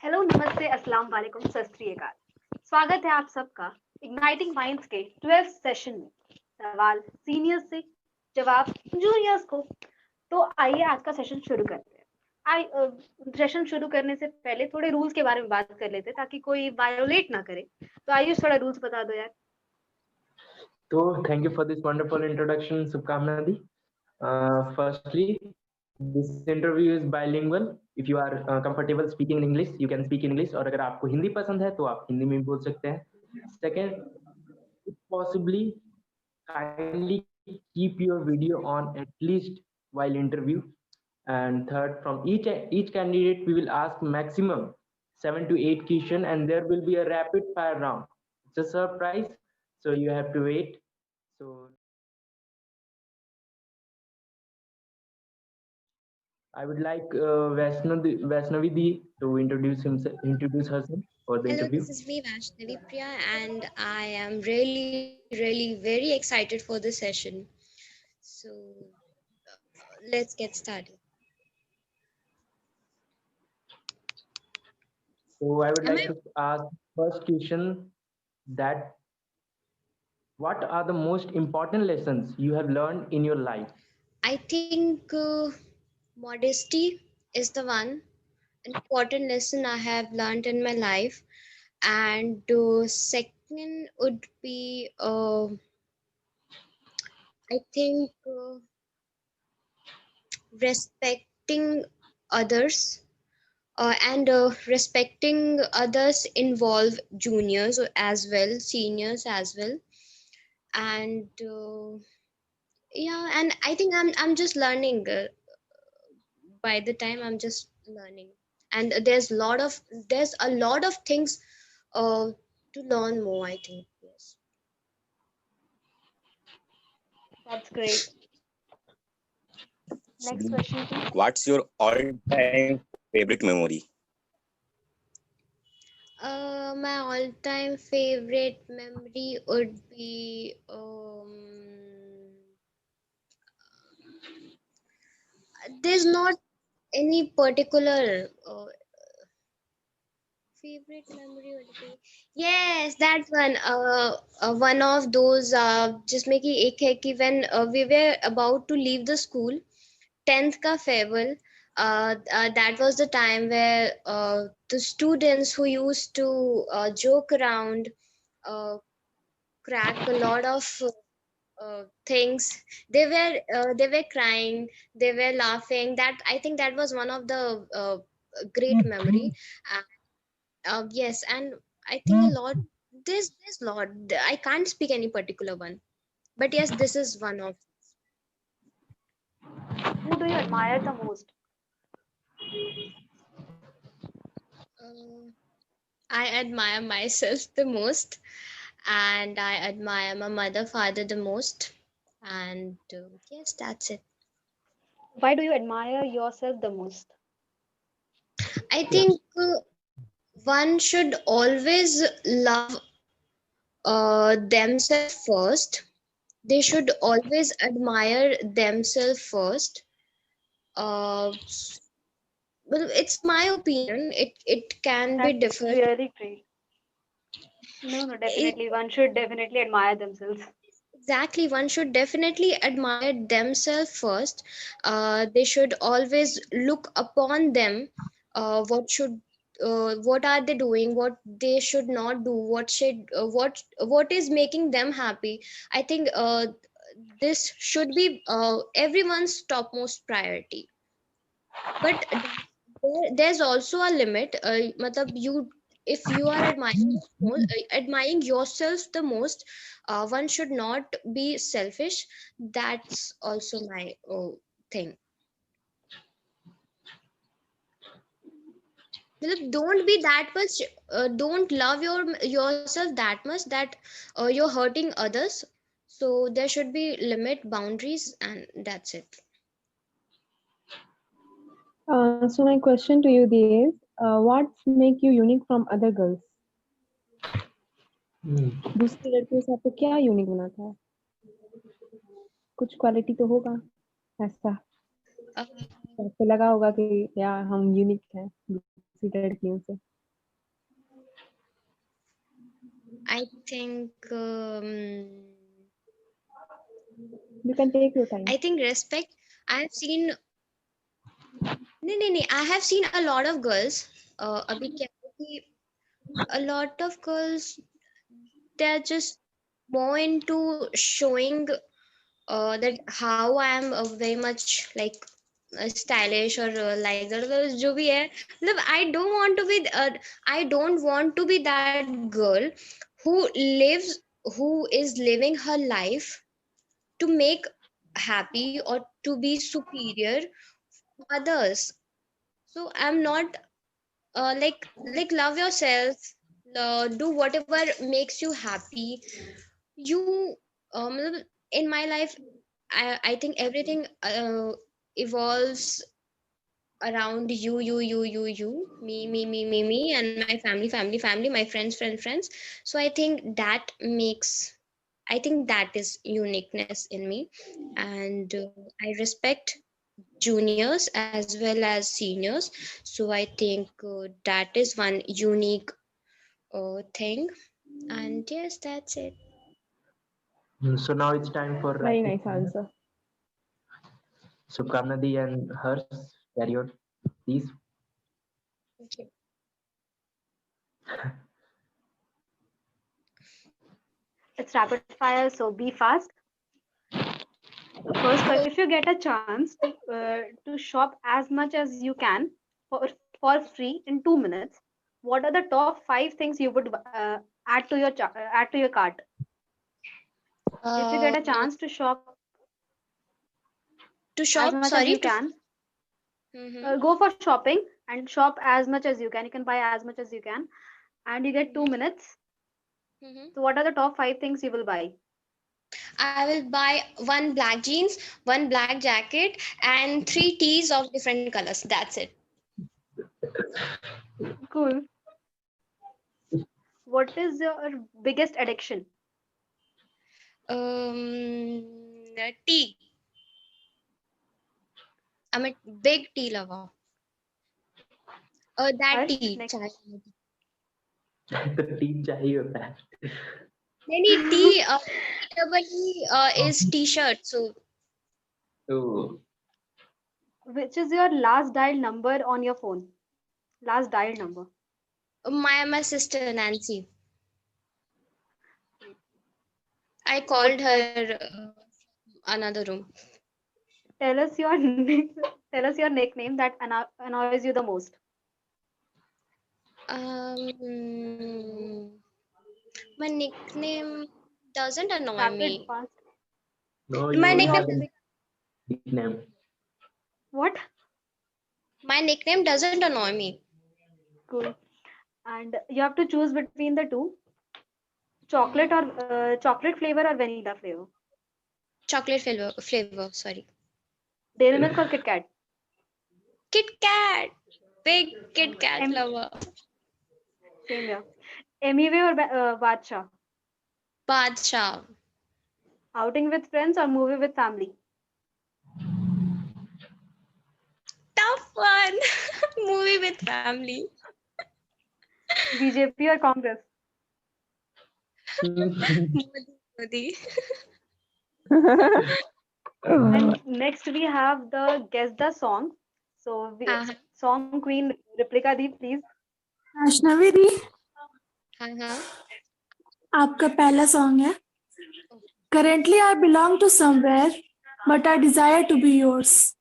Hello, नमस्ते, अस्सलाम वालेकुम, सत श्री अकाल। स्वागत है आप सबका इग्नाइटिंग माइंड्स के 12th सेशन में। सवाल सीनियर्स से, जवाब जूनियर्स को। तो आइए आज का सेशन शुरू करते हैं। सेशन शुरू करने से पहले थोड़े रूल्स के बारे में बात कर लेते हैं ताकि कोई वायोलेट ना करे। तो आइए थोड़ा रूल्स बता दो यार। So thank you for this wonderful introduction, Subkamna Di. Firstly, this interview is bilingual. If you are comfortable speaking in English, you can speak in English. और अगर आपको हिंदी पसंद है तो आप हिंदी में भी बोल सकते हैं. Second, if possibly, kindly keep your video on at least while interview. And third, from each candidate, we will ask maximum 7 to 8 questions, and there will be a rapid fire round. It's a surprise, so you have to wait. So I would like Vaishnavi Di to introduce herself for the Hello, interview. this is me, Vaishnavi Priya, and I am really very excited for this session. So, let's get started. So I would Am like I? to ask first question that what are the most important lessons you have learned in your life? I think modesty is the one important lesson I have learned in my life, and second would be I think respecting others and respecting others involve juniors as well, seniors as well, and yeah, and I think I'm just learning. By the time I'm just learning, and there's a lot of things uh, to learn more. I think yes. That's great. Next question, please. What's your all-time favorite memory? My all-time favorite memory would be there's not any particular favorite memory would be yes that one one of those जिसमें कि एक है कि when we were about to leave the school 10th का farewell that was the time where the students who used to joke around uh, crack a lot of things they were crying, they were laughing. That I think that was one of the great memory. Yes, and I think a lot. This lot. I can't speak any particular one, but yes, this is one of. Who do you admire the most? Uh, I admire myself the most, and I admire my mother, father the most, and yes, that's it. Why do you admire yourself the most? I Yes. think one should always love themselves first. They should always admire themselves first. Well, it's my opinion. It can be That's different. really great. No, no, It, definitely. One should definitely admire themselves. exactly, one should definitely admire themselves first. They should always look upon them. What are they doing? What they should not do? What is making them happy? I think this should be everyone's topmost priority. But there's also a limit. Matlab you if you are admiring yourself the most, one should not be selfish. That's also my thing. Matlab, don't be that much. Don't love yourself that much that you're hurting others. So there should be limit boundaries, and that's it. So my question to you Dev, is, what make you unique from other girls? दूसरी लड़कियों से आपको क्या unique बनाता है? कुछ quality तो होगा ऐसा Uh, आपको लगा होगा कि यार हम यूनिक हैं दूसरी लड़कियों से. I think You can take your time. I think respect. I've seen no, I have seen a lot of girls. अभी क्या है कि a lot of girls, they're just more into showing that how I am very much like stylish or like that. जो भी है, मतलब I don't want to be that girl who lives who is living her life to make happy or to be superior to others. So I'm not like love yourself, do whatever makes you happy. You in my life, I think everything evolves around you, me, and my family, my friends. So I think that is uniqueness in me, and I respect juniors as well as seniors. So I think that is one unique thing. And yes, that's it. So now it's time for Very rapid nice fire. answer. Shubhamna Di and Hers, carry on, please. Okay. It's rapid fire, so be fast. First, if you get a chance to shop as much as you can for free in 2 minutes, what are the top 5 things you would add to your cart? If you get a chance to shop To as shop, much as sorry, you to can, Mhm. go for shopping and shop as much as you can. You can buy as much as you can, and you get 2 minutes. Mhm. So, what are the top 5 things you will buy? I will buy one black jeans, one black jacket, and three tees of different colors. That's it. Cool. What is your biggest addiction? Tea. I'm a big tea lover. That Harsh, tea, next. chai. तो team चाहिए होता है. Any tea, T-double-E, is t-shirt. So तो Which is your last dial number on your phone? Last dial number. my sister Nancy. I What? called her another room. Tell us your tell us your nickname that annoys you the most. My nickname doesn't annoy Rapid, me. fast. no, My you nickname have a nickname. What? my nickname doesn't annoy me. Cool. And you have to choose between the two: chocolate or chocolate flavor or vanilla flavor. Chocolate flavor, sorry. Dairy milk or Kit Kat. Kit Kat. Big Kit Kat M- lover. Same here. Amiwe or Badshah. Badshah. Outing with friends or movie with family. Tough one. Movie with family. BJP or Congress. Modi. And next we have the guess the song. So Uh-huh. song queen Replika Di, please. Vaishnavi the Uh-huh. आपका पहला song है currently I belong to somewhere but I desire to be yours.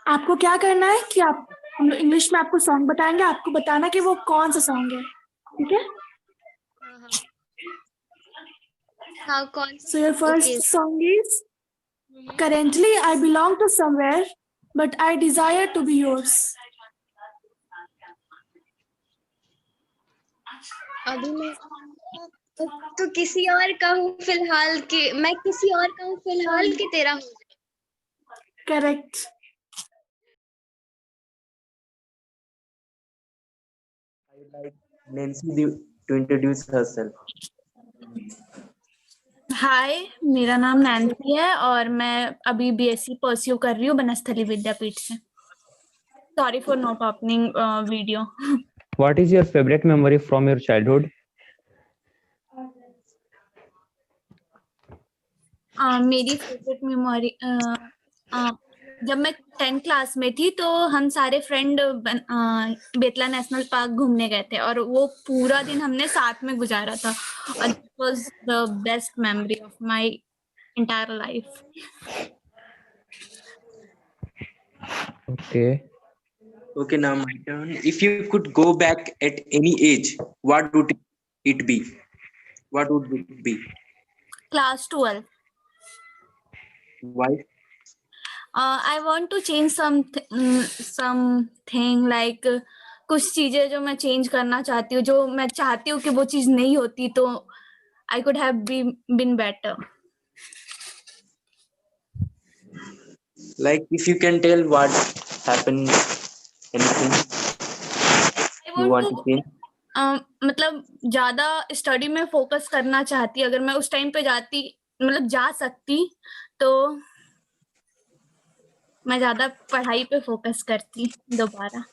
आपको क्या करना है कि आप हम लोग इंग्लिश में आपको सॉन्ग बताएंगे, आपको बताना कि वो कौन सा सॉन्ग है, ठीक है? Uh-huh. How con? So your first Okay. Song is Mhm. Currently I belong to somewhere but I desire to be yours. अभी मैं तो किसी और का हूँ फिलहाल के मैं किसी और का हूँ फिलहाल के तेरा हूँ. Correct. I would like Nancy Di to introduce herself. हाय, मेरा नाम नैन्सी है और मैं अभी बीएससी परस्यू कर रही हूँ बनस्थली विद्यापीठ से. Sorry for not opening video. What is your favorite memory from your childhood? मेरी फेवरेट मेमोरी जब मैं 10th क्लास में थी तो हम सारे फ्रेंड बेतला नेशनल पार्क घूमने गए थे और वो पूरा दिन हमने साथ में गुजारा था और it was the best memory of my entire life. Okay. Okay, now my turn. If you could go back at any age, what would it be? What would it be? Class 12. Why? I want to change something like कुछ चीजें जो मैं change करना चाहती हूँ, जो मैं चाहती हूँ कि वो चीज नहीं होती, तो I could have been better. Like, if you can tell what happened, anything you want to change? मतलब ज्यादा स्टडी में फोकस करना चाहती. अगर मैं उस टाइम पे जाती, मतलब जा सकती, तो मैं ज्यादा पढ़ाई पे फोकस करती दोबारा.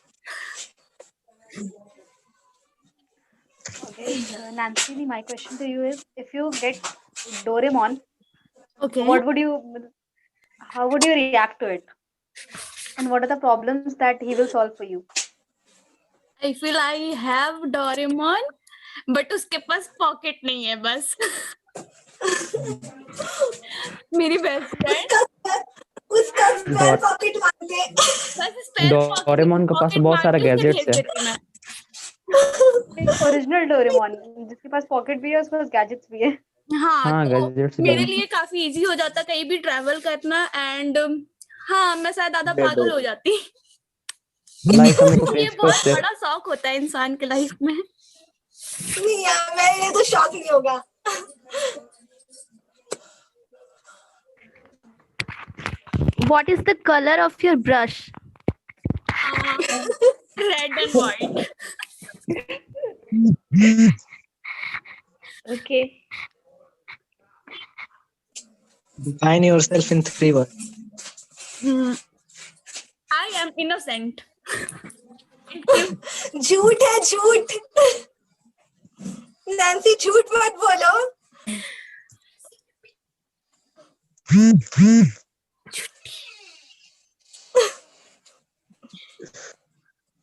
Okay, Nancy, my question to you is: if you get Doraemon, Okay. how would you react to it? And what are the problems that he will solve for you? I feel I have Doraemon, but उसके पास pocket नहीं है बस. मेरी best friend उसका spare pocket मांगे. Doraemon के पास बहुत सारे गैजेट्स है. ओरिजिनल डोरेमोन जिसके पास पॉकेट भी है, उसके पास गैजेट्स भी है. हाँ, तो गैजेट्स मेरे लिए काफी इजी हो जाता कहीं भी ट्रैवल करना. एंड हाँ, मैं शायद आधा पागल हो जाती. लाइफ में ये बहुत बड़ा शौक होता है इंसान के लाइफ में. नहीं यार, मेरे तो शौक नहीं होगा. What is the color of your brush? Red and white. Okay. Define yourself in 3 words. I am innocent. झूठ है, झूठ. नैन्सी, झूठ मत बोलो.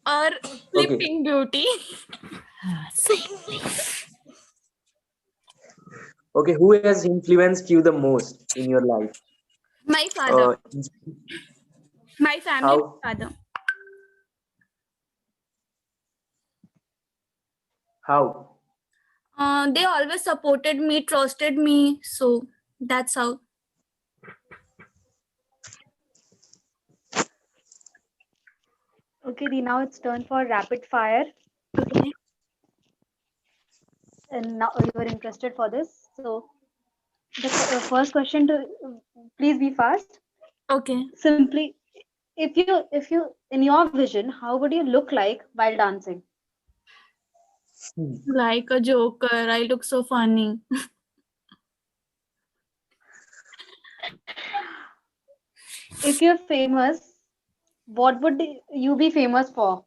और Sleeping Beauty. Okay, who has influenced you the most in your life? My father. My family. How? Father. How? They always supported me, trusted me, so that's how. Okay, Dee, now it's turn for rapid fire. Okay. And now you are interested for this, so the first question to please be fast. Okay. Simply, if you in your vision, how would you look like while dancing? Like a joker. I look so funny. If you're famous, what would you be famous for?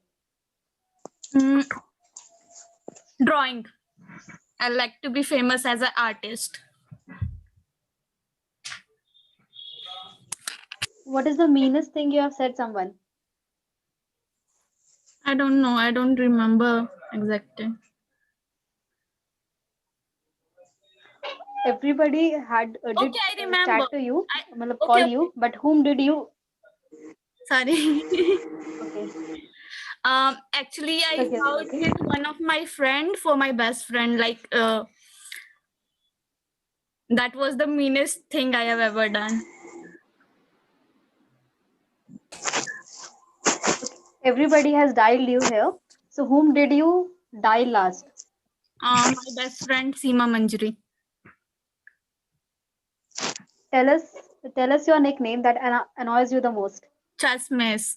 Drawing. I like to be famous as an artist. What is the meanest thing you have said someone? I don't know. I don't remember exactly. Everybody had did Okay, I remember. chat to you, Okay, call okay. you, but whom did you? Sorry. Okay. Actually, I Okay, vowed okay. with one of my friend for my best friend. Like, that was the meanest thing I have ever done. Everybody has dialed you here. So whom did you dial last? My best friend Seema Manjari. Tell us your nickname that annoys you the most. Chasmes.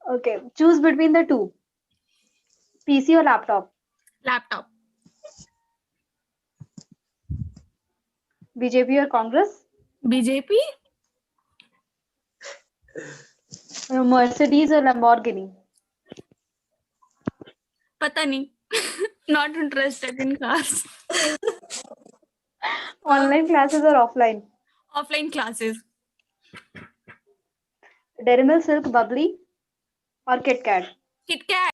Okay, choose between the two. PC or laptop? Laptop. BJP or Congress? BJP. Mercedes or Lamborghini? पता नहीं. Not interested in cars. Online classes or offline? Offline classes. Dairy Milk Silk Bubbly or Kit Kat? Kit Kat.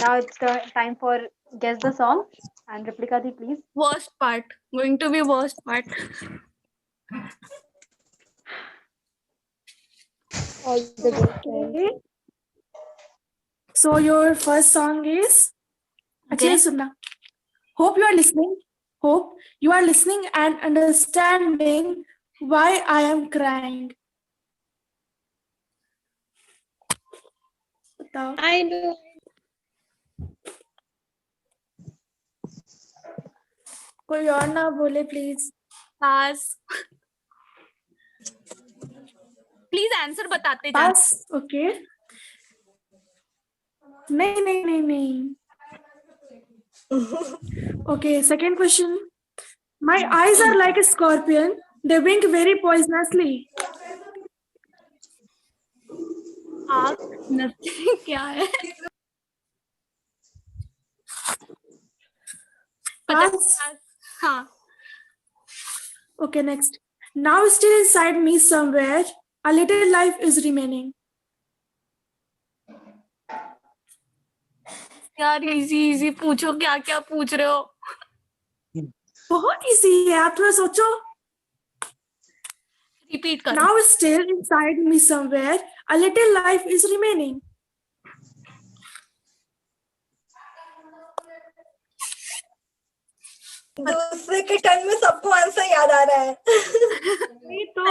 Now it's time for guess the song. And Replika Di, please. Worst part. Going to be worst part. All the best. Okay. So your first song is Okay. Achhe Sunna. Hope you are listening. Hope you are listening and understanding why I am crying. बताओ. I know. कोई और ना बोले please. Pass. Please answer बताते जाओ. पास. Okay. नहीं नहीं नहीं नहीं. Okay, second question. My eyes are like a scorpion. They wink very poisonously. आग नथी क्या है? Pass. हाँ. Okay, next. Now still inside me somewhere, a little life is remaining. यार इजी पूछो, क्या क्या पूछ रहे हो? बहुत easy है, आप थोड़ा सोचो. रिपीट करो. Now still inside me somewhere, a little life is remaining. दूसरे के टर्न में सबको आंसर याद आ रहा है. नहीं तो